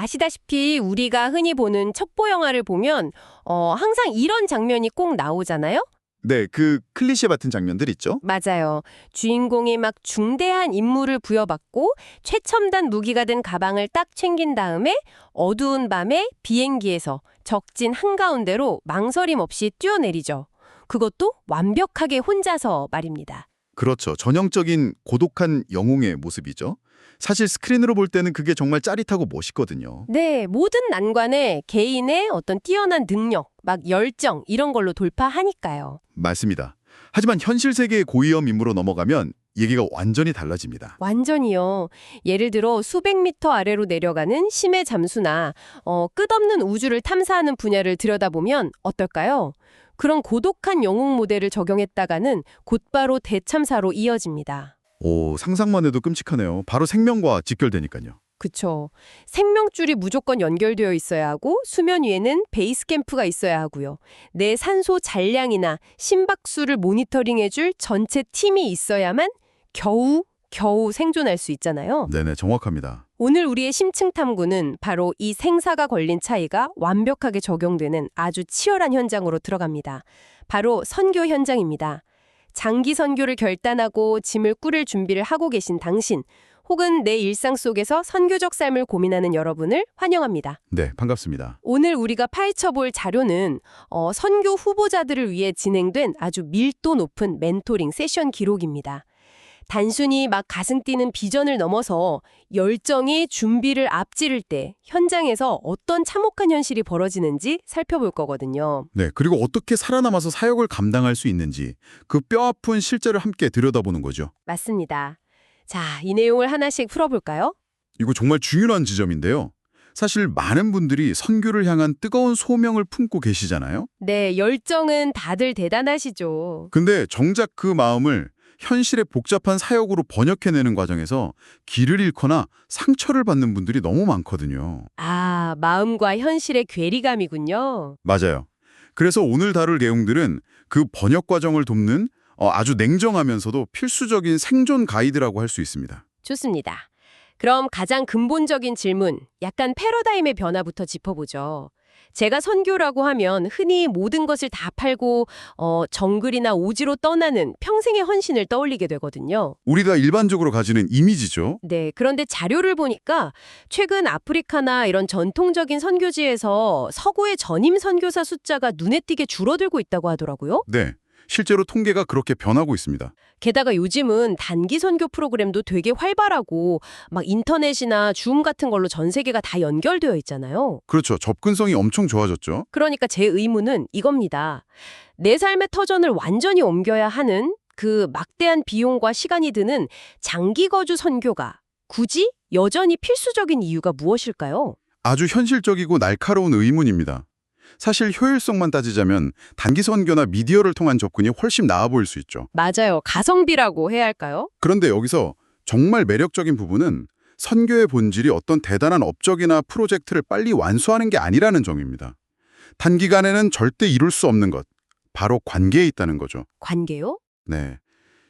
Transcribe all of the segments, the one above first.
아시다시피 우리가 흔히 보는 첩보 영화를 보면 항상 이런 장면이 꼭 나오잖아요? 네, 그 클리셰 같은 장면들 있죠? 맞아요. 주인공이 막 중대한 임무를 부여받고 최첨단 무기가 든 가방을 딱 챙긴 다음에 어두운 밤에 비행기에서 적진 한가운데로 망설임 없이 뛰어내리죠. 그것도 완벽하게 혼자서 말입니다. 그렇죠. 전형적인 고독한 영웅의 모습이죠. 사실 스크린으로 볼 때는 그게 정말 짜릿하고 멋있거든요. 네, 모든 난관에 개인의 어떤 뛰어난 능력, 막 열정 이런 걸로 돌파하니까요. 맞습니다. 하지만 현실 세계의 고위험 임무로 넘어가면 얘기가 완전히 달라집니다. 완전히요. 예를 들어 수백 미터 아래로 내려가는 심해 잠수나 끝없는 우주를 탐사하는 분야를 들여다보면 어떨까요? 그런 고독한 영웅 모델을 적용했다가는 곧바로 대참사로 이어집니다. 오, 상상만 해도 끔찍하네요. 바로 생명과 직결되니까요. 그쵸. 생명줄이 무조건 연결되어 있어야 하고 수면 위에는 베이스 캠프가 있어야 하고요. 내 산소 잔량이나 심박수를 모니터링해줄 전체 팀이 있어야만 겨우 생존할 수 있잖아요. 네네, 정확합니다. 오늘 우리의 심층 탐구는 바로 이 생사가 걸린 차이가 완벽하게 적용되는 아주 치열한 현장으로 들어갑니다. 바로 선교 현장입니다. 장기 선교를 결단하고 짐을 꾸릴 준비를 하고 계신 당신, 혹은 내 일상 속에서 선교적 삶을 고민하는 여러분을 환영합니다. 네, 반갑습니다. 오늘 우리가 파헤쳐볼 자료는 선교 후보자들을 위해 진행된 아주 밀도 높은 멘토링 세션 기록입니다. 단순히 막 가슴 뛰는 비전을 넘어서 열정이 준비를 앞지를 때 현장에서 어떤 참혹한 현실이 벌어지는지 살펴볼 거거든요. 네, 그리고 어떻게 살아남아서 사역을 감당할 수 있는지 그 뼈아픈 실제를 함께 들여다보는 거죠. 맞습니다. 자, 이 내용을 하나씩 풀어볼까요? 이거 정말 중요한 지점인데요. 사실 많은 분들이 선교를 향한 뜨거운 소명을 품고 계시잖아요. 네, 열정은 다들 대단하시죠. 근데 정작 그 마음을 현실의 복잡한 사역으로 번역해내는 과정에서 길을 잃거나 상처를 받는 분들이 너무 많거든요. 아, 마음과 현실의 괴리감이군요. 맞아요. 그래서 오늘 다룰 내용들은 그 번역 과정을 돕는 아주 냉정하면서도 필수적인 생존 가이드라고 할 수 있습니다. 좋습니다. 그럼 가장 근본적인 질문, 약간 패러다임의 변화부터 짚어보죠. 제가 선교라고 하면 흔히 모든 것을 다 팔고 정글이나 오지로 떠나는 평생의 헌신을 떠올리게 되거든요. 우리가 일반적으로 가지는 이미지죠. 네, 그런데 자료를 보니까 최근 아프리카나 이런 전통적인 선교지에서 서구의 전임 선교사 숫자가 눈에 띄게 줄어들고 있다고 하더라고요. 네, 실제로 통계가 그렇게 변하고 있습니다. 게다가 요즘은 단기 선교 프로그램도 되게 활발하고 막 인터넷이나 줌 같은 걸로 전 세계가 다 연결되어 있잖아요. 그렇죠. 접근성이 엄청 좋아졌죠. 그러니까 제 의문은 이겁니다. 내 삶의 터전을 완전히 옮겨야 하는 그 막대한 비용과 시간이 드는 장기 거주 선교가 굳이 여전히 필수적인 이유가 무엇일까요? 아주 현실적이고 날카로운 의문입니다. 사실 효율성만 따지자면 단기 선교나 미디어를 통한 접근이 훨씬 나아 보일 수 있죠. 맞아요. 가성비라고 해야 할까요? 그런데 여기서 정말 매력적인 부분은 선교의 본질이 어떤 대단한 업적이나 프로젝트를 빨리 완수하는 게 아니라는 점입니다. 단기간에는 절대 이룰 수 없는 것, 바로 관계에 있다는 거죠. 관계요? 네,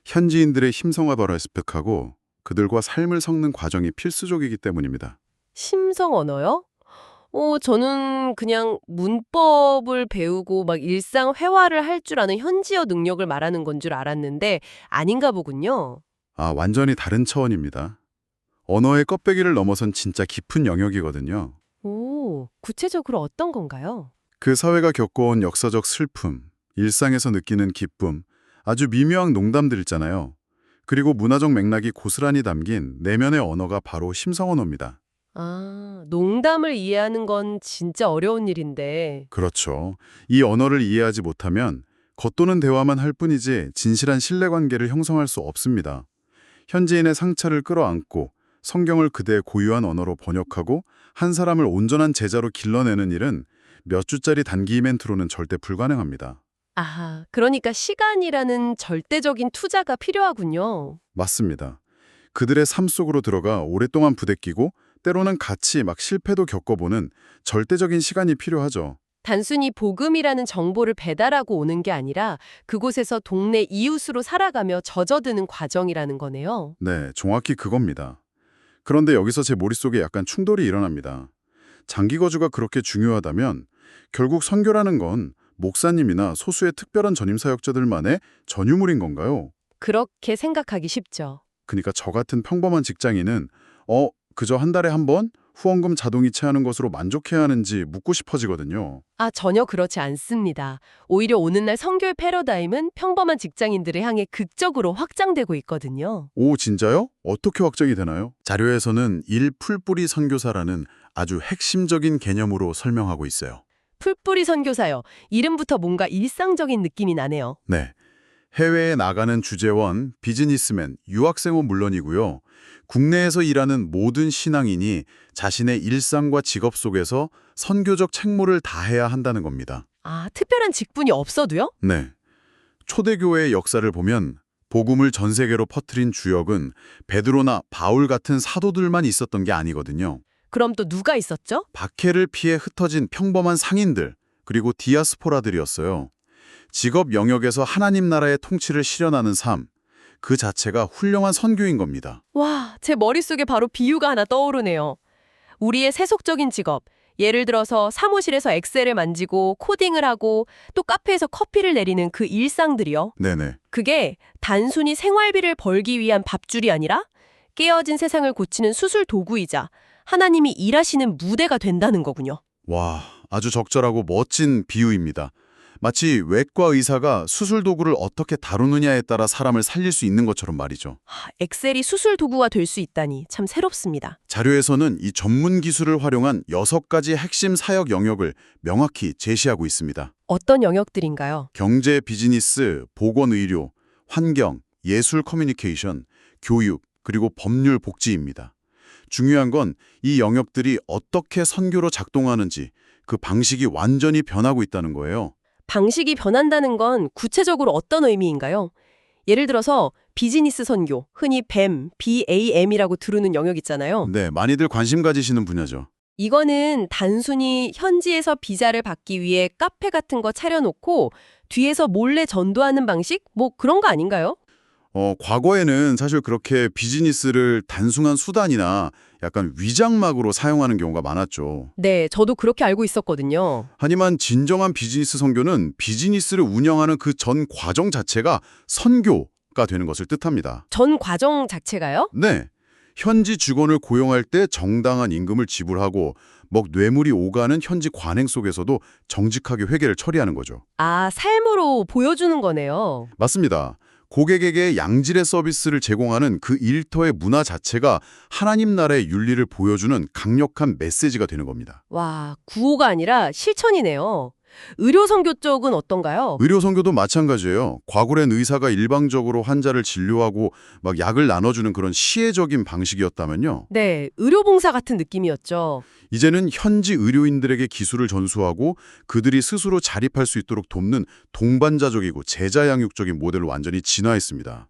현지인들의 힘성화도를 습득하고 그들과 삶을 섞는 과정이 필수적이기 때문입니다. 심성 언어요? 저는 그냥 문법을 배우고 막 일상 회화를 할 줄 아는 현지어 능력을 말하는 건 줄 알았는데 아닌가 보군요. 아, 완전히 다른 차원입니다. 언어의 껍데기를 넘어선 진짜 깊은 영역이거든요. 오, 구체적으로 어떤 건가요? 그 사회가 겪어온 역사적 슬픔, 일상에서 느끼는 기쁨, 아주 미묘한 농담들 있잖아요. 그리고 문화적 맥락이 고스란히 담긴 내면의 언어가 바로 심성언어입니다. 아, 농담을 이해하는 건 진짜 어려운 일인데. 그렇죠. 이 언어를 이해하지 못하면 겉도는 대화만 할 뿐이지 진실한 신뢰관계를 형성할 수 없습니다. 현지인의 상처를 끌어안고 성경을 그대의 고유한 언어로 번역하고 한 사람을 온전한 제자로 길러내는 일은 몇 주짜리 단기 이벤트로는 절대 불가능합니다. 아하, 그러니까 시간이라는 절대적인 투자가 필요하군요. 맞습니다. 그들의 삶 속으로 들어가 오랫동안 부대끼고 때로는 같이 막 실패도 겪어보는 절대적인 시간이 필요하죠. 단순히 복음이라는 정보를 배달하고 오는 게 아니라 그곳에서 동네 이웃으로 살아가며 젖어드는 과정이라는 거네요. 네, 정확히 그겁니다. 그런데 여기서 제 머릿속에 약간 충돌이 일어납니다. 장기 거주가 그렇게 중요하다면 결국 선교라는 건 목사님이나 소수의 특별한 전임 사역자들만의 전유물인 건가요? 그렇게 생각하기 쉽죠. 그러니까 저 같은 평범한 직장인은 그저 한 달에 한 번 후원금 자동 이체하는 것으로 만족해야 하는지 묻고 싶어지거든요. 아, 전혀 그렇지 않습니다. 오히려 오늘날 선교의 패러다임은 평범한 직장인들을 향해 극적으로 확장되고 있거든요. 오, 진짜요? 어떻게 확정이 되나요? 자료에서는 일풀뿌리 선교사라는 아주 핵심적인 개념으로 설명하고 있어요. 풀뿌리 선교사요. 이름부터 뭔가 일상적인 느낌이 나네요. 네. 해외에 나가는 주재원, 비즈니스맨, 유학생은 물론이고요. 국내에서 일하는 모든 신앙인이 자신의 일상과 직업 속에서 선교적 책무를 다해야 한다는 겁니다. 아, 특별한 직분이 없어도요? 네. 초대교회의 역사를 보면 복음을 전 세계로 퍼뜨린 주역은 베드로나 바울 같은 사도들만 있었던 게 아니거든요. 그럼 또 누가 있었죠? 박해를 피해 흩어진 평범한 상인들, 그리고 디아스포라들이었어요. 직업 영역에서 하나님 나라의 통치를 실현하는 삶, 그 자체가 훌륭한 선교인 겁니다. 와, 제 머릿속에 바로 비유가 하나 떠오르네요. 우리의 세속적인 직업, 예를 들어서 사무실에서 엑셀을 만지고 코딩을 하고 또 카페에서 커피를 내리는 그 일상들이요. 네네. 그게 단순히 생활비를 벌기 위한 밥줄이 아니라 깨어진 세상을 고치는 수술 도구이자 하나님이 일하시는 무대가 된다는 거군요. 와, 아주 적절하고 멋진 비유입니다. 마치 외과 의사가 수술 도구를 어떻게 다루느냐에 따라 사람을 살릴 수 있는 것처럼 말이죠. 엑셀이 수술 도구가 될 수 있다니 참 새롭습니다. 자료에서는 이 전문 기술을 활용한 6가지 핵심 사역 영역을 명확히 제시하고 있습니다. 어떤 영역들인가요? 경제, 비즈니스, 보건의료, 환경, 예술 커뮤니케이션, 교육, 그리고 법률 복지입니다. 중요한 건 이 영역들이 어떻게 선교로 작동하는지 그 방식이 완전히 변하고 있다는 거예요. 방식이 변한다는 건 구체적으로 어떤 의미인가요? 예를 들어서 비즈니스 선교, 흔히 BAM이라고 들으는 영역 있잖아요. 네, 많이들 관심 가지시는 분야죠. 이거는 단순히 현지에서 비자를 받기 위해 카페 같은 거 차려놓고 뒤에서 몰래 전도하는 방식? 뭐 그런 거 아닌가요? 과거에는 사실 그렇게 비즈니스를 단순한 수단이나 약간 위장막으로 사용하는 경우가 많았죠. 네, 저도 그렇게 알고 있었거든요. 하지만 진정한 비즈니스 선교는 비즈니스를 운영하는 그 전 과정 자체가 선교가 되는 것을 뜻합니다. 전 과정 자체가요? 네. 현지 직원을 고용할 때 정당한 임금을 지불하고 뇌물이 오가는 현지 관행 속에서도 정직하게 회계를 처리하는 거죠. 아, 삶으로 보여주는 거네요. 맞습니다. 고객에게 양질의 서비스를 제공하는 그 일터의 문화 자체가 하나님 나라의 윤리를 보여주는 강력한 메시지가 되는 겁니다. 와, 구호가 아니라 실천이네요. 의료 선교 쪽은 어떤가요? 의료 선교도 마찬가지예요. 과거엔 의사가 일방적으로 환자를 진료하고 약을 나눠주는 그런 시혜적인 방식이었다면요. 네, 의료봉사 같은 느낌이었죠. 이제는 현지 의료인들에게 기술을 전수하고 그들이 스스로 자립할 수 있도록 돕는 동반자적이고 제자 양육적인 모델로 완전히 진화했습니다.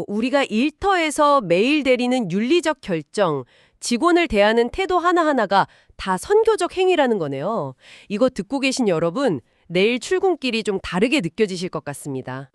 우리가 일터에서 매일 내리는 윤리적 결정, 직원을 대하는 태도 하나하나가 다 선교적 행위라는 거네요. 이거 듣고 계신 여러분, 내일 출근길이 좀 다르게 느껴지실 것 같습니다.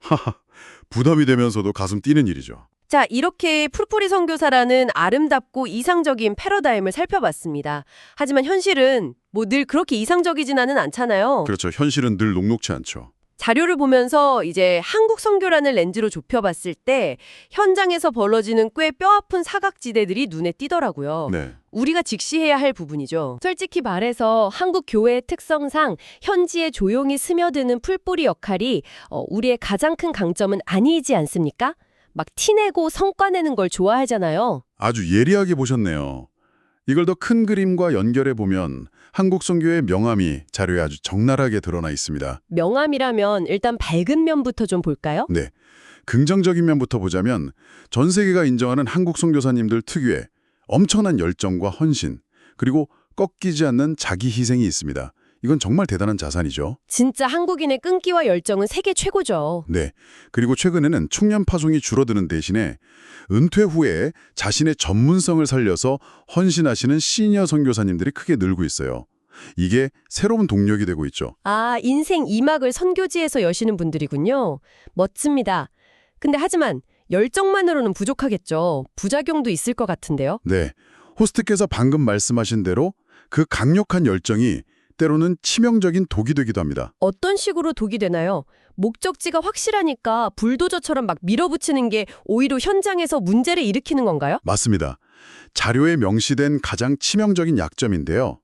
부담이 되면서도 가슴 뛰는 일이죠. 자, 이렇게 풀뿌리 선교사라는 아름답고 이상적인 패러다임을 살펴봤습니다. 하지만 현실은 늘 그렇게 이상적이지는 않잖아요. 그렇죠. 현실은 늘 녹록치 않죠. 자료를 보면서 이제 한국 선교라는 렌즈로 좁혀봤을 때 현장에서 벌어지는 꽤 뼈아픈 사각지대들이 눈에 띄더라고요. 네. 우리가 직시해야 할 부분이죠. 솔직히 말해서 한국 교회의 특성상 현지에 조용히 스며드는 풀뿌리 역할이 우리의 가장 큰 강점은 아니지 않습니까? 막 티내고 성과 내는 걸 좋아하잖아요. 아주 예리하게 보셨네요. 이걸 더 큰 그림과 연결해 보면 한국 선교의 명암이 자료에 아주 적나라하게 드러나 있습니다. 명암이라면 일단 밝은 면부터 좀 볼까요? 네. 긍정적인 면부터 보자면 전 세계가 인정하는 한국 선교사님들 특유의 엄청난 열정과 헌신, 그리고 꺾이지 않는 자기 희생이 있습니다. 이건 정말 대단한 자산이죠. 진짜 한국인의 끈기와 열정은 세계 최고죠. 네. 그리고 최근에는 청년 파송이 줄어드는 대신에 은퇴 후에 자신의 전문성을 살려서 헌신하시는 시니어 선교사님들이 크게 늘고 있어요. 이게 새로운 동력이 되고 있죠. 아, 인생 2막을 선교지에서 여시는 분들이군요. 멋집니다. 근데 하지만 열정만으로는 부족하겠죠. 부작용도 있을 것 같은데요. 네. 호스트께서 방금 말씀하신 대로 그 강력한 열정이 때로는 치명적인 독이 되기도 합니다. 어떤 식으로 독이 되나요? 목적지가 확실하니까 불도저처럼 막 밀어붙이는 게 오히려 현장에서 문제를 일으키는 건가요? 맞습니다. 자료에 명시된 가장 치명적인 약점인데요.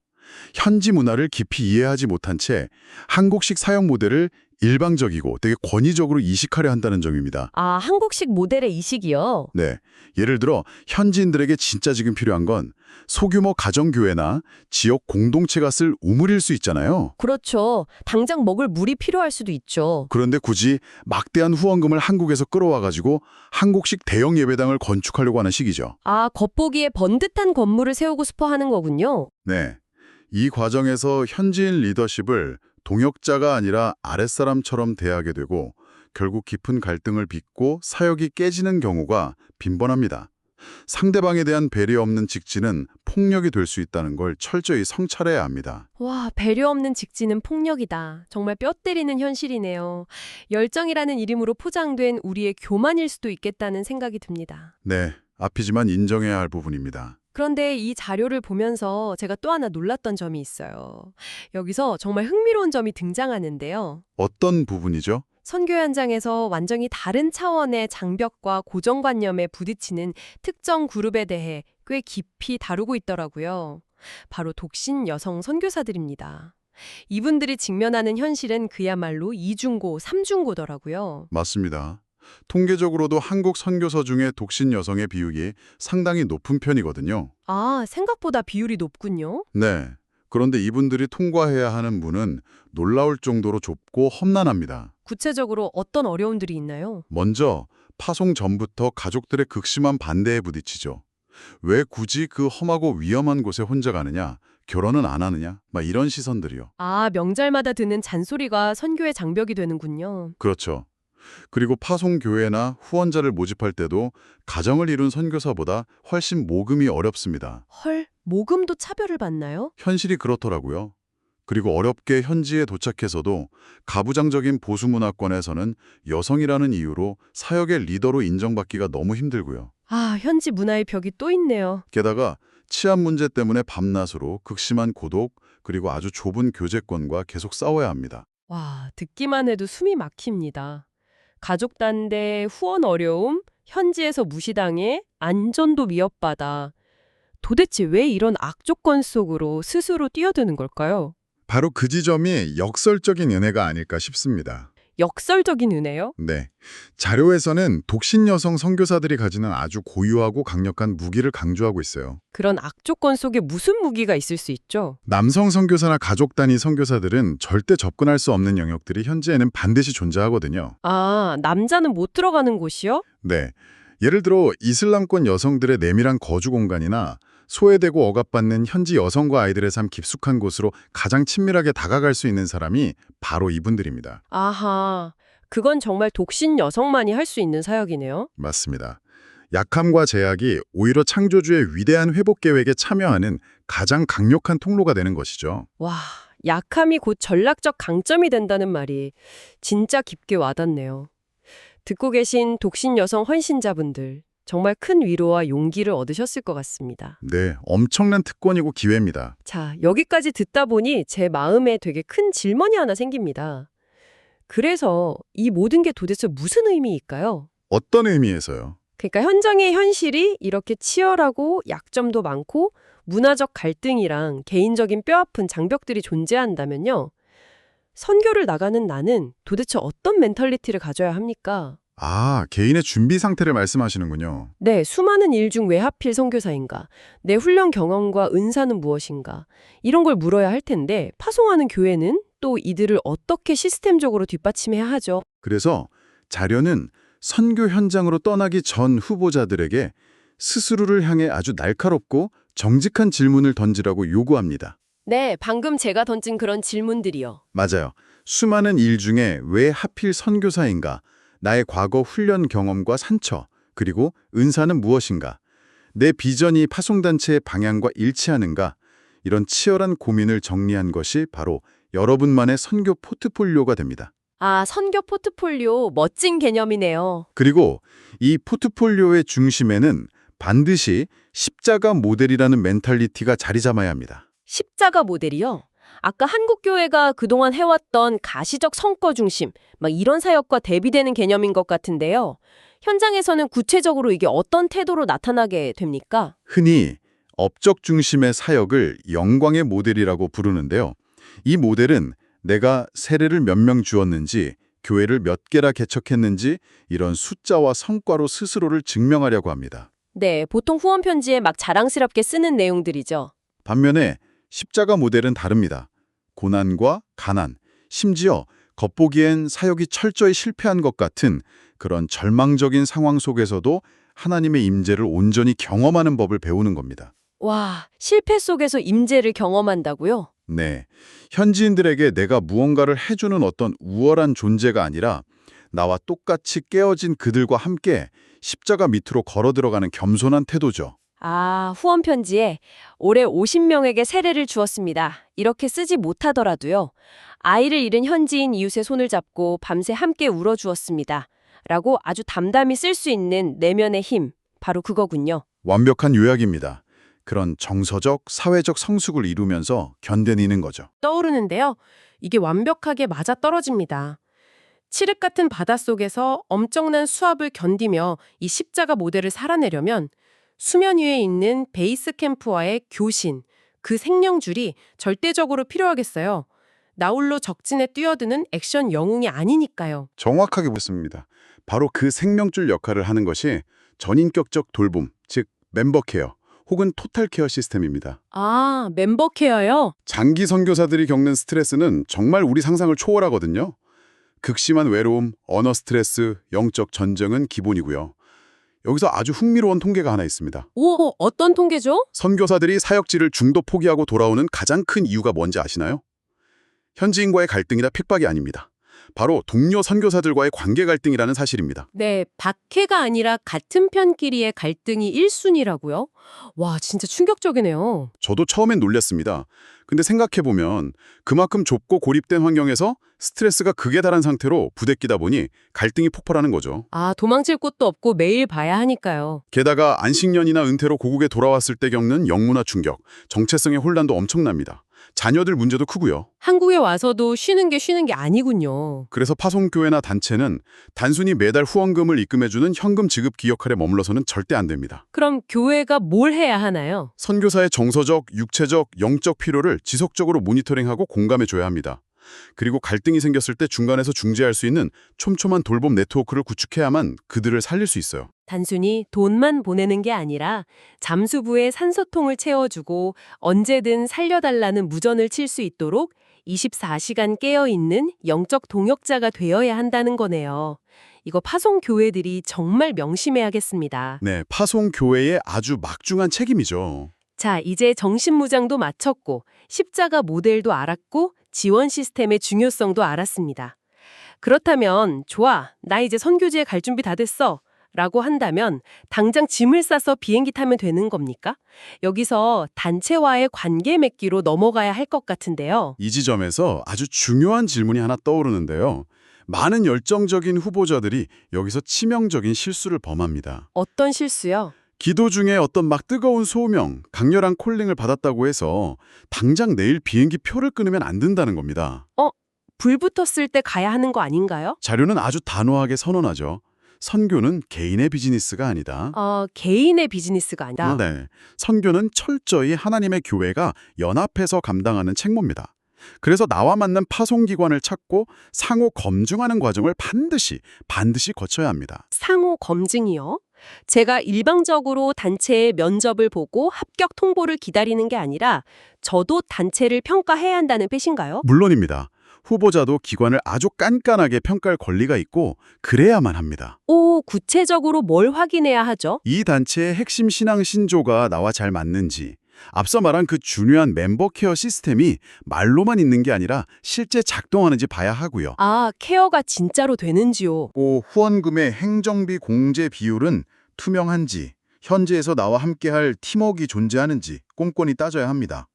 현지 문화를 깊이 이해하지 못한 채 한국식 사용 모델을 일방적이고 되게 권위적으로 이식하려 한다는 점입니다. 아, 한국식 모델의 이식이요? 네, 예를 들어 현지인들에게 진짜 지금 필요한 건 소규모 가정교회나 지역 공동체가 쓸 우물일 수 있잖아요. 그렇죠. 당장 먹을 물이 필요할 수도 있죠. 그런데 굳이 막대한 후원금을 한국에서 끌어와가지고 한국식 대형 예배당을 건축하려고 하는 식이죠. 아, 겉보기에 번듯한 건물을 세우고 싶어 하는 거군요. 네, 이 과정에서 현지인 리더십을 동역자가 아니라 아랫사람처럼 대하게 되고 결국 깊은 갈등을 빚고 사역이 깨지는 경우가 빈번합니다. 상대방에 대한 배려 없는 직진은 폭력이 될 수 있다는 걸 철저히 성찰해야 합니다. 와, 배려 없는 직진은 폭력이다. 정말 뼈 때리는 현실이네요. 열정이라는 이름으로 포장된 우리의 교만일 수도 있겠다는 생각이 듭니다. 네, 앞이지만 인정해야 할 부분입니다. 그런데 이 자료를 보면서 제가 또 하나 놀랐던 점이 있어요. 여기서 정말 흥미로운 점이 등장하는데요. 어떤 부분이죠? 선교 현장에서 완전히 다른 차원의 장벽과 고정관념에 부딪히는 특정 그룹에 대해 꽤 깊이 다루고 있더라고요. 바로 독신 여성 선교사들입니다. 이분들이 직면하는 현실은 그야말로 이중고, 삼중고더라고요. 맞습니다. 통계적으로도 한국 선교사 중에 독신 여성의 비율이 상당히 높은 편이거든요. 아, 생각보다 비율이 높군요. 네. 그런데 이분들이 통과해야 하는 문은 놀라울 정도로 좁고 험난합니다. 구체적으로 어떤 어려움들이 있나요? 먼저 파송 전부터 가족들의 극심한 반대에 부딪히죠. 왜 굳이 그 험하고 위험한 곳에 혼자 가느냐? 결혼은 안 하느냐? 막 이런 시선들이요. 아, 명절마다 드는 잔소리가 선교의 장벽이 되는군요. 그렇죠. 그리고 파송교회나 후원자를 모집할 때도 가정을 이룬 선교사보다 훨씬 모금이 어렵습니다. 헐, 모금도 차별을 받나요? 현실이 그렇더라고요. 그리고 어렵게 현지에 도착해서도 가부장적인 보수 문화권에서는 여성이라는 이유로 사역의 리더로 인정받기가 너무 힘들고요. 아, 현지 문화의 벽이 또 있네요. 게다가 치안 문제 때문에 밤낮으로 극심한 고독, 그리고 아주 좁은 교제권과 계속 싸워야 합니다. 와, 듣기만 해도 숨이 막힙니다. 가족 단대, 후원 어려움, 현지에서 무시당해, 안전도 위협받아. 도대체 왜 이런 악조건 속으로 스스로 뛰어드는 걸까요? 바로 그 지점이 역설적인 은혜가 아닐까 싶습니다. 역설적인 은혜요? 네. 자료에서는 독신 여성 선교사들이 가지는 아주 고유하고 강력한 무기를 강조하고 있어요. 그런 악조건 속에 무슨 무기가 있을 수 있죠? 남성 선교사나 가족 단위 선교사들은 절대 접근할 수 없는 영역들이 현지에는 반드시 존재하거든요. 아, 남자는 못 들어가는 곳이요? 네. 예를 들어 이슬람권 여성들의 내밀한 거주 공간이나 소외되고 억압받는 현지 여성과 아이들의 삶 깊숙한 곳으로 가장 친밀하게 다가갈 수 있는 사람이 바로 이분들입니다. 아하, 그건 정말 독신 여성만이 할 수 있는 사역이네요. 맞습니다. 약함과 제약이 오히려 창조주의 위대한 회복 계획에 참여하는 가장 강력한 통로가 되는 것이죠. 와, 약함이 곧 전략적 강점이 된다는 말이 진짜 깊게 와닿네요. 듣고 계신 독신 여성 헌신자분들, 정말 큰 위로와 용기를 얻으셨을 것 같습니다. 네, 엄청난 특권이고 기회입니다. 자, 여기까지 듣다 보니 제 마음에 되게 큰 질문이 하나 생깁니다. 그래서 이 모든 게 도대체 무슨 의미일까요? 어떤 의미에서요? 그러니까 현장의 현실이 이렇게 치열하고 약점도 많고 문화적 갈등이랑 개인적인 뼈아픈 장벽들이 존재한다면요. 선교를 나가는 나는 도대체 어떤 멘탈리티를 가져야 합니까? 아, 개인의 준비 상태를 말씀하시는군요. 네, 수많은 일 중 왜 하필 선교사인가? 내 훈련 경험과 은사는 무엇인가? 이런 걸 물어야 할 텐데 파송하는 교회는 또 이들을 어떻게 시스템적으로 뒷받침해야 하죠? 그래서 자료는 선교 현장으로 떠나기 전 후보자들에게 스스로를 향해 아주 날카롭고 정직한 질문을 던지라고 요구합니다. 네, 방금 제가 던진 그런 질문들이요. 맞아요. 수많은 일 중에 왜 하필 선교사인가? 나의 과거 훈련 경험과 상처, 그리고 은사는 무엇인가? 내 비전이 파송단체의 방향과 일치하는가? 이런 치열한 고민을 정리한 것이 바로 여러분만의 선교 포트폴리오가 됩니다. 아, 선교 포트폴리오 멋진 개념이네요. 그리고 이 포트폴리오의 중심에는 반드시 십자가 모델이라는 멘탈리티가 자리 잡아야 합니다. 십자가 모델이요? 아까 한국교회가 그동안 해왔던 가시적 성과 중심, 막 이런 사역과 대비되는 개념인 것 같은데요. 현장에서는 구체적으로 이게 어떤 태도로 나타나게 됩니까? 흔히 업적 중심의 사역을 영광의 모델이라고 부르는데요. 이 모델은 내가 세례를 몇 명 주었는지, 교회를 몇 개나 개척했는지 이런 숫자와 성과로 스스로를 증명하려고 합니다. 네, 보통 후원 편지에 막 자랑스럽게 쓰는 내용들이죠. 반면에 십자가 모델은 다릅니다. 고난과 가난, 심지어 겉보기엔 사역이 철저히 실패한 것 같은 그런 절망적인 상황 속에서도 하나님의 임재를 온전히 경험하는 법을 배우는 겁니다. 와, 실패 속에서 임재를 경험한다고요? 네, 현지인들에게 내가 무언가를 해주는 어떤 우월한 존재가 아니라 나와 똑같이 깨어진 그들과 함께 십자가 밑으로 걸어 들어가는 겸손한 태도죠. 아, 후원 편지에 올해 50명에게 세례를 주었습니다. 이렇게 쓰지 못하더라도요. 아이를 잃은 현지인 이웃의 손을 잡고 밤새 함께 울어주었습니다. 라고 아주 담담히 쓸 수 있는 내면의 힘, 바로 그거군요. 완벽한 요약입니다. 그런 정서적, 사회적 성숙을 이루면서 견뎌내는 거죠. 떠오르는데요. 이게 완벽하게 맞아떨어집니다. 칠흑 같은 바닷속에서 엄청난 수압을 견디며 이 십자가 모델을 살아내려면 수면 위에 있는 베이스 캠프와의 교신, 그 생명줄이 절대적으로 필요하겠어요. 나홀로 적진에 뛰어드는 액션 영웅이 아니니까요. 정확하게 보셨습니다. 바로 그 생명줄 역할을 하는 것이 전인격적 돌봄, 즉 멤버 케어 혹은 토탈 케어 시스템입니다. 아, 멤버 케어요? 장기 선교사들이 겪는 스트레스는 정말 우리 상상을 초월하거든요. 극심한 외로움, 언어 스트레스, 영적 전쟁은 기본이고요. 여기서 아주 흥미로운 통계가 하나 있습니다. 오, 어떤 통계죠? 선교사들이 사역지를 중도 포기하고 돌아오는 가장 큰 이유가 뭔지 아시나요? 현지인과의 갈등이나 핍박이 아닙니다. 바로 동료 선교사들과의 관계 갈등이라는 사실입니다. 네, 박해가 아니라 같은 편끼리의 갈등이 1순위라고요? 와, 진짜 충격적이네요. 저도 처음엔 놀랐습니다. 근데 생각해보면 그만큼 좁고 고립된 환경에서 스트레스가 극에 달한 상태로 부대끼다 보니 갈등이 폭발하는 거죠. 아, 도망칠 곳도 없고 매일 봐야 하니까요. 게다가 안식년이나 은퇴로 고국에 돌아왔을 때 겪는 영문화 충격, 정체성의 혼란도 엄청납니다. 자녀들 문제도 크고요. 한국에 와서도 쉬는 게 아니군요. 그래서 파송교회나 단체는 단순히 매달 후원금을 입금해주는 현금 지급 기역할에 머물러서는 절대 안 됩니다. 그럼 교회가 뭘 해야 하나요? 선교사의 정서적, 육체적, 영적 필요를 지속적으로 모니터링하고 공감해줘야 합니다. 그리고 갈등이 생겼을 때 중간에서 중재할 수 있는 촘촘한 돌봄 네트워크를 구축해야만 그들을 살릴 수 있어요. 단순히 돈만 보내는 게 아니라 잠수부에 산소통을 채워주고 언제든 살려달라는 무전을 칠 수 있도록 24시간 깨어있는 영적 동역자가 되어야 한다는 거네요. 이거 파송교회들이 정말 명심해야겠습니다. 네, 파송교회의 아주 막중한 책임이죠. 자, 이제 정신무장도 마쳤고 십자가 모델도 알았고 지원 시스템의 중요성도 알았습니다. 그렇다면 좋아, 나 이제 선교지에 갈 준비 다 됐어 라고 한다면 당장 짐을 싸서 비행기 타면 되는 겁니까? 여기서 단체와의 관계 맺기로 넘어가야 할 것 같은데요. 이 지점에서 아주 중요한 질문이 하나 떠오르는데요. 많은 열정적인 후보자들이 여기서 치명적인 실수를 범합니다. 어떤 실수요? 기도 중에 어떤 막 뜨거운 소명, 강렬한 콜링을 받았다고 해서 당장 내일 비행기 표를 끊으면 안 된다는 겁니다. 불 붙었을 때 가야 하는 거 아닌가요? 자료는 아주 단호하게 선언하죠. 선교는 개인의 비즈니스가 아니다. 개인의 비즈니스가 아니다. 네, 선교는 철저히 하나님의 교회가 연합해서 감당하는 책무입니다. 그래서 나와 맞는 파송기관을 찾고 상호 검증하는 과정을 반드시 거쳐야 합니다. 상호 검증이요? 제가 일방적으로 단체의 면접을 보고 합격 통보를 기다리는 게 아니라 저도 단체를 평가해야 한다는 뜻인가요? 물론입니다. 후보자도 기관을 아주 깐깐하게 평가할 권리가 있고 그래야만 합니다. 구체적으로 뭘 확인해야 하죠? 이 단체의 핵심 신앙 신조가 나와 잘 맞는지, 앞서 말한 그 중요한 멤버 케어 시스템이 말로만 있는 게 아니라 실제 작동하는지 봐야 하고요. 아, 케어가 진짜로 되는지요? 후원금의 행정비 공제 비율은 투명한지, 현지에서 나와 함께할 팀워크가 존재하는지 꼼꼼히 따져야 합니다.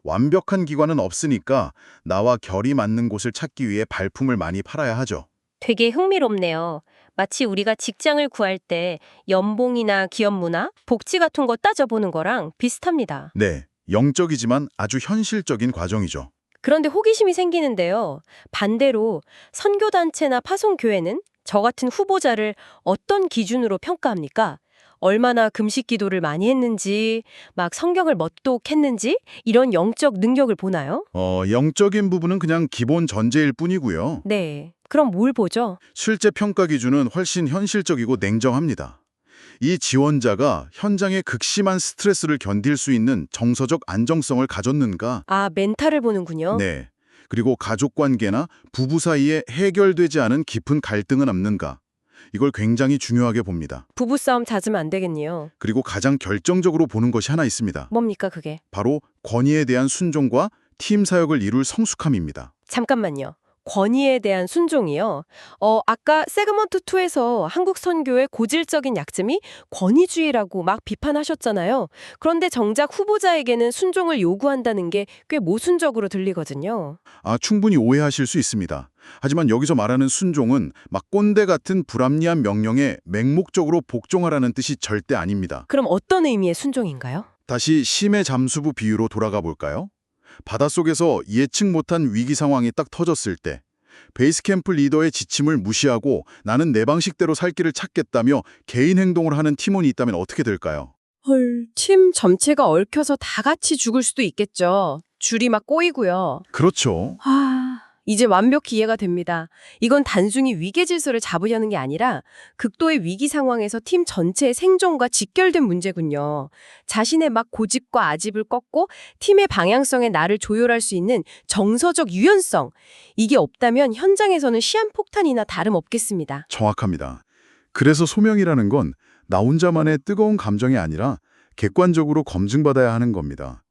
완벽한 기관은 없으니까 나와 결이 맞는 곳을 찾기 위해 발품을 많이 팔아야 하죠. 되게 흥미롭네요. 마치 우리가 직장을 구할 때 연봉이나 기업 문화, 복지 같은 거 따져보는 거랑 비슷합니다. 네, 영적이지만 아주 현실적인 과정이죠. 그런데 호기심이 생기는데요. 반대로 선교단체나 파송교회는 저 같은 후보자를 어떤 기준으로 평가합니까? 얼마나 금식 기도를 많이 했는지, 막 성경을 멋독했는지 이런 영적 능력을 보나요? 영적인 부분은 그냥 기본 전제일 뿐이고요. 네. 그럼 뭘 보죠? 실제 평가 기준은 훨씬 현실적이고 냉정합니다. 이 지원자가 현장의 극심한 스트레스를 견딜 수 있는 정서적 안정성을 가졌는가? 아, 멘탈을 보는군요. 네. 그리고 가족 관계나 부부 사이에 해결되지 않은 깊은 갈등은 없는가? 이걸 굉장히 중요하게 봅니다. 부부싸움 잦으면 안 되겠네요. 그리고 가장 결정적으로 보는 것이 하나 있습니다. 뭡니까 그게? 바로 권위에 대한 순종과 팀 사역을 이룰 성숙함입니다. 잠깐만요. 권위에 대한 순종이요. 아까 세그먼트 2에서 한국 선교의 고질적인 약점이 권위주의라고 막 비판하셨잖아요. 그런데 정작 후보자에게는 순종을 요구한다는 게 꽤 모순적으로 들리거든요. 충분히 오해하실 수 있습니다. 하지만 여기서 말하는 순종은 막 꼰대 같은 불합리한 명령에 맹목적으로 복종하라는 뜻이 절대 아닙니다. 그럼 어떤 의미의 순종인가요? 다시 심해 잠수부 비유로 돌아가 볼까요? 바닷속에서 예측 못한 위기 상황이 딱 터졌을 때 베이스캠프 리더의 지침을 무시하고 나는 내 방식대로 살 길을 찾겠다며 개인 행동을 하는 팀원이 있다면 어떻게 될까요? 헐, 팀 전체가 얽혀서 다 같이 죽을 수도 있겠죠. 줄이 막 꼬이고요. 그렇죠. 이제 완벽히 이해가 됩니다. 이건 단순히 위계 질서를 잡으려는 게 아니라 극도의 위기 상황에서 팀 전체의 생존과 직결된 문제군요. 자신의 막 고집과 아집을 꺾고 팀의 방향성에 나를 조율할 수 있는 정서적 유연성. 이게 없다면 현장에서는 시한폭탄이나 다름없겠습니다. 정확합니다. 그래서 소명이라는 건 나 혼자만의 뜨거운 감정이 아니라 객관적으로 검증받아야 하는 겁니다.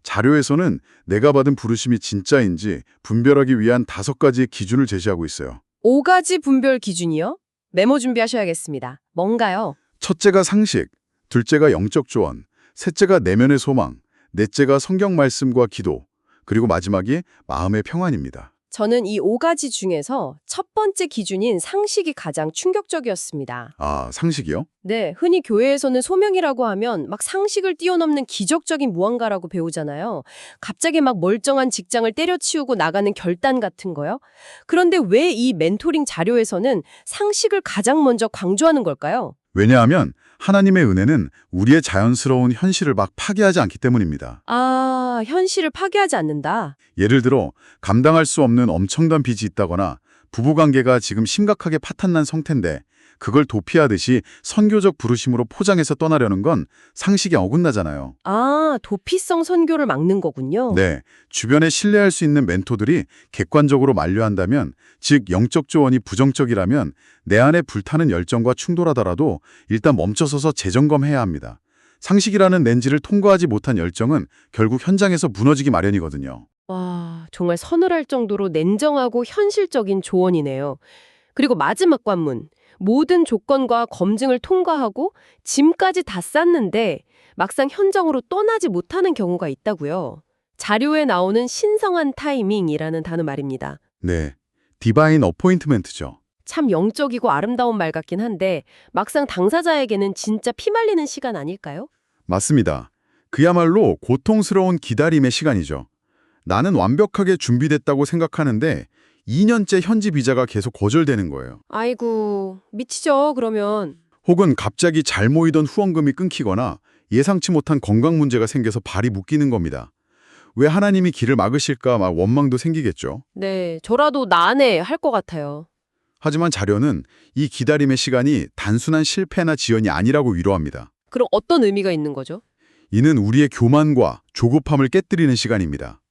자료에서는 내가 받은 부르심이 진짜인지 분별하기 위한 5가지의 기준을 제시하고 있어요. 5가지 분별 기준이요? 메모 준비하셔야겠습니다. 뭔가요? 첫째가 상식, 둘째가 영적 조언, 셋째가 내면의 소망, 넷째가 성경 말씀과 기도, 그리고 마지막이 마음의 평안입니다. 저는 이 5가지 중에서 첫 번째 기준인 상식이 가장 충격적이었습니다. 상식이요? 네, 흔히 교회에서는 소명이라고 하면 막 상식을 뛰어넘는 기적적인 무언가라고 배우잖아요. 갑자기 막 멀쩡한 직장을 때려치우고 나가는 결단 같은 거요. 그런데 왜 이 멘토링 자료에서는 상식을 가장 먼저 강조하는 걸까요? 왜냐하면 하나님의 은혜는 우리의 자연스러운 현실을 막 파괴하지 않기 때문입니다. 현실을 파괴하지 않는다. 예를 들어 감당할 수 없는 엄청난 빚이 있다거나 부부관계가 지금 심각하게 파탄난 상태인데 그걸 도피하듯이 선교적 부르심으로 포장해서 떠나려는 건 상식에 어긋나잖아요. 도피성 선교를 막는 거군요. 네, 주변에 신뢰할 수 있는 멘토들이 객관적으로 만류한다면, 즉 영적 조언이 부정적이라면 내 안에 불타는 열정과 충돌하더라도 일단 멈춰서서 재점검해야 합니다. 상식이라는 렌즈를 통과하지 못한 열정은 결국 현장에서 무너지기 마련이거든요. 와, 정말 서늘할 정도로 냉정하고 현실적인 조언이네요. 그리고 마지막 관문. 모든 조건과 검증을 통과하고 짐까지 다 쌌는데 막상 현장으로 떠나지 못하는 경우가 있다고요. 자료에 나오는 신성한 타이밍이라는 단어 말입니다. 네, 디바인 어포인트멘트죠. 참 영적이고 아름다운 말 같긴 한데 막상 당사자에게는 진짜 피말리는 시간 아닐까요? 맞습니다. 그야말로 고통스러운 기다림의 시간이죠. 나는 완벽하게 준비됐다고 생각하는데 2년째 현지 비자가 계속 거절되는 거예요. 아이고, 미치죠, 그러면. 혹은 갑자기 잘 모이던 후원금이 끊기거나 예상치 못한 건강 문제가 생겨서 발이 묶이는 겁니다. 왜 하나님이 길을 막으실까 막 원망도 생기겠죠. 네, 저라도 나네 할 것 같아요. 하지만 자료는 이 기다림의 시간이 단순한 실패나 지연이 아니라고 위로합니다. 그럼 어떤 의미가 있는 거죠? 이는 우리의 교만과 조급함을 깨뜨리는 시간입니다.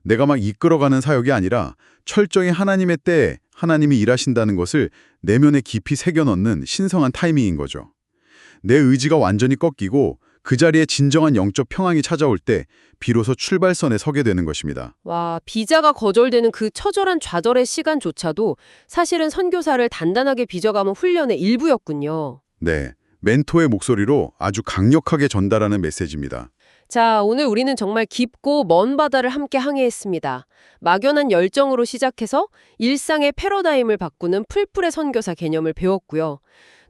내가 막 이끌어가는 사역이 아니라 철저히 하나님의 때에 하나님이 일하신다는 것을 내면에 깊이 새겨넣는 신성한 타이밍인 거죠. 내 의지가 완전히 꺾이고 그 자리에 진정한 영적 평안이 찾아올 때 비로소 출발선에 서게 되는 것입니다. 와, 비자가 거절되는 그 처절한 좌절의 시간조차도 사실은 선교사를 단단하게 빚어가는 훈련의 일부였군요. 네, 멘토의 목소리로 아주 강력하게 전달하는 메시지입니다. 자, 오늘 우리는 정말 깊고 먼 바다를 함께 항해했습니다. 막연한 열정으로 시작해서 일상의 패러다임을 바꾸는 풀뿔의 선교사 개념을 배웠고요.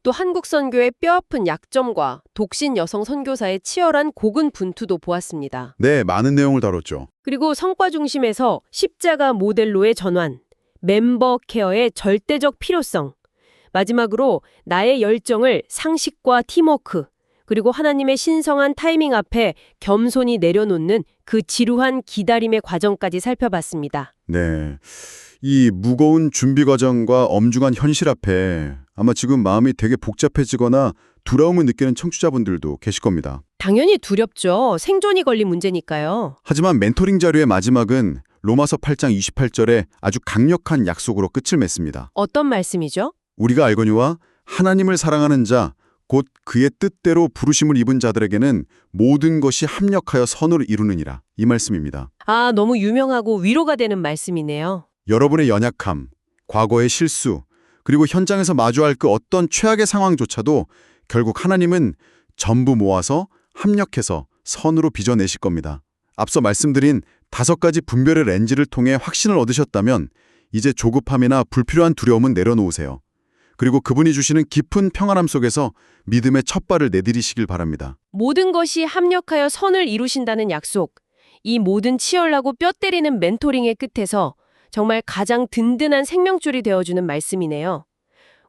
또 한국 선교의 뼈아픈 약점과 독신 여성 선교사의 치열한 고군분투도 보았습니다. 네, 많은 내용을 다뤘죠. 그리고 성과 중심에서 십자가 모델로의 전환, 멤버 케어의 절대적 필요성, 마지막으로 나의 열정을 상식과 팀워크, 그리고 하나님의 신성한 타이밍 앞에 겸손히 내려놓는 그 지루한 기다림의 과정까지 살펴봤습니다. 네. 이 무거운 준비 과정과 엄중한 현실 앞에 아마 지금 마음이 되게 복잡해지거나 두려움을 느끼는 청취자분들도 계실 겁니다. 당연히 두렵죠. 생존이 걸린 문제니까요. 하지만 멘토링 자료의 마지막은 로마서 8장 28절에 아주 강력한 약속으로 끝을 맺습니다. 어떤 말씀이죠? 우리가 알거니와 하나님을 사랑하는 자, 곧 그의 뜻대로 부르심을 입은 자들에게는 모든 것이 합력하여 선을 이루느니라. 이 말씀입니다. 아, 너무 유명하고 위로가 되는 말씀이네요. 여러분의 연약함, 과거의 실수, 그리고 현장에서 마주할 그 어떤 최악의 상황조차도 결국 하나님은 전부 모아서 합력해서 선으로 빚어내실 겁니다. 앞서 말씀드린 5가지 분별의 렌즈를 통해 확신을 얻으셨다면 이제 조급함이나 불필요한 두려움은 내려놓으세요. 그리고 그분이 주시는 깊은 평안함 속에서 믿음의 첫 발을 내디디시길 바랍니다. 모든 것이 합력하여 선을 이루신다는 약속. 이 모든 치열하고 뼈 때리는 멘토링의 끝에서 정말 가장 든든한 생명줄이 되어주는 말씀이네요.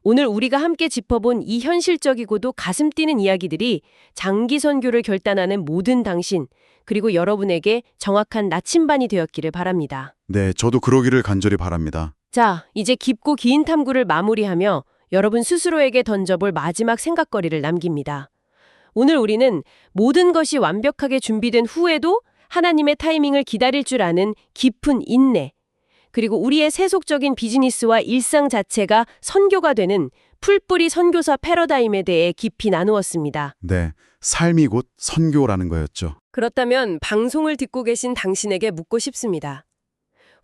오늘 우리가 함께 짚어본 이 현실적이고도 가슴 뛰는 이야기들이 장기 선교를 결단하는 모든 당신, 그리고 여러분에게 정확한 나침반이 되었기를 바랍니다. 네, 저도 그러기를 간절히 바랍니다. 자, 이제 깊고 긴 탐구를 마무리하며 여러분 스스로에게 던져볼 마지막 생각거리를 남깁니다. 오늘 우리는 모든 것이 완벽하게 준비된 후에도 하나님의 타이밍을 기다릴 줄 아는 깊은 인내, 그리고 우리의 세속적인 비즈니스와 일상 자체가 선교가 되는 풀뿌리 선교사 패러다임에 대해 깊이 나누었습니다. 네, 삶이 곧 선교라는 거였죠. 그렇다면 방송을 듣고 계신 당신에게 묻고 싶습니다.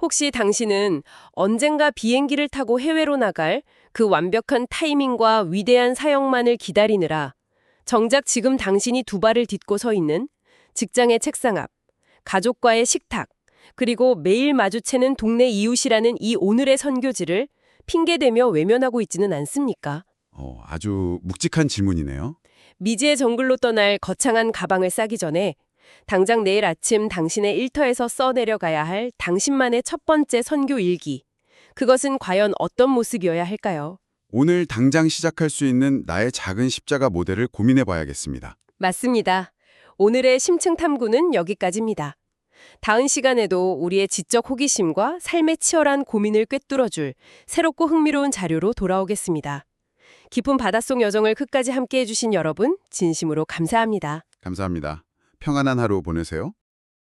혹시 당신은 언젠가 비행기를 타고 해외로 나갈 그 완벽한 타이밍과 위대한 사역만을 기다리느라 정작 지금 당신이 두 발을 딛고 서 있는 직장의 책상 앞, 가족과의 식탁, 그리고 매일 마주치는 동네 이웃이라는 이 오늘의 선교지를 핑계대며 외면하고 있지는 않습니까? 아주 묵직한 질문이네요. 미지의 정글로 떠날 거창한 가방을 싸기 전에 당장 내일 아침 당신의 일터에서 써내려가야 할 당신만의 첫 번째 선교 일기. 그것은 과연 어떤 모습이어야 할까요? 오늘 당장 시작할 수 있는 나의 작은 십자가 모델을 고민해 봐야겠습니다. 맞습니다. 오늘의 심층 탐구는 여기까지입니다. 다음 시간에도 우리의 지적 호기심과 삶의 치열한 고민을 꿰뚫어줄 새롭고 흥미로운 자료로 돌아오겠습니다. 깊은 바닷속 여정을 끝까지 함께해 주신 여러분 진심으로 감사합니다. 감사합니다. 평안한 하루 보내세요.